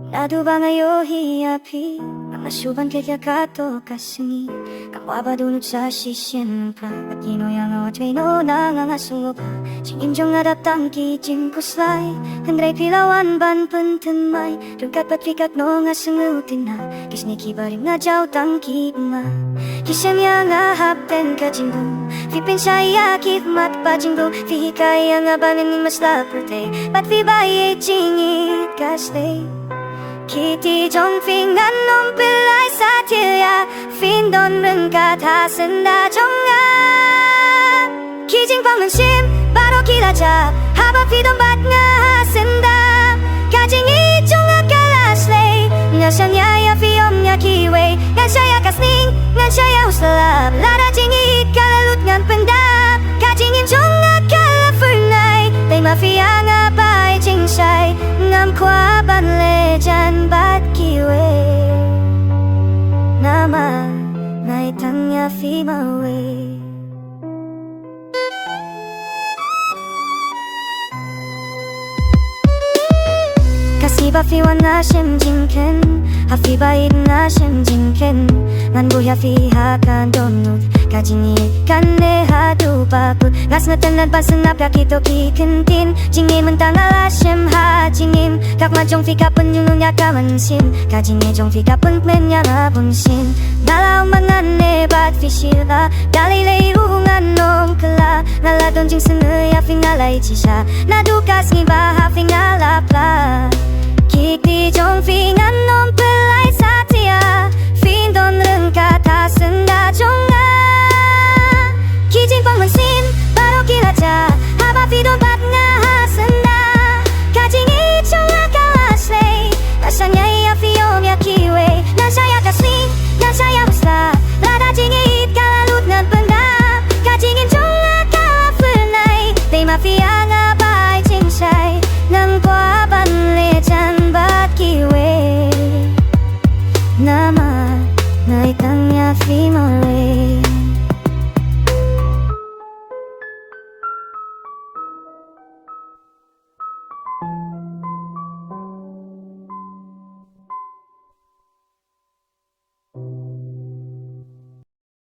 Nadubangayo hiyapi mga syuban kaya kato kasini kapwa dunut sa sisyen pa at ginoyang awat no nangangasungo pa Cingimjong adaptang kijing kuslay Handray pilawan ban pentemay Dugat patwikat no ngasungutin na Kisni kibaring nga jaw tang kima Kisemya nga hapen ka jingbo Vipin saya kit mat pa jingbo Vihikaya nga banin ni mas laperte Pat vibaye jingit kaslay Kiti jong fingan nong pilay sa tilya Fin don rengkat hasen da jonga Kijing pangmensim baro kilaja Haba fidon bat nga hasen da Kajing ijong akalaslay Nga siyanya ya fiom nya kiwe Ngan siya kasning Ngan siya uslap Lada jingit kalalut ngan pendap Kajing ijong akalafurnay Tay mafia nga bay jingsay Ngam kwa ban lejan bat kiwe Nama Nai tangya fi mawe Kasiba fi wan na shem jinken Hafi baid na shem jinken Ngan buya fi hakan donut Kajingi kan ne hadu bakut Ngas ngetenat basenap kakito kikentin Jingin mentang ala shem ha jingin Kak majong fi kapen nyununya kamansin Kajingi jong fi kapen kmenya nabunsin Nalau mangane bat fi shila Dalilay uhungan nong kela Naladon jing sene ya fi ngalay cisha Nadukas ngiba ha fi ngalapla Kikti jong fi ngan nong pelay satia Fin don rengkat hasen da jonga Kijing pangmensin baro kilaja Haba fi don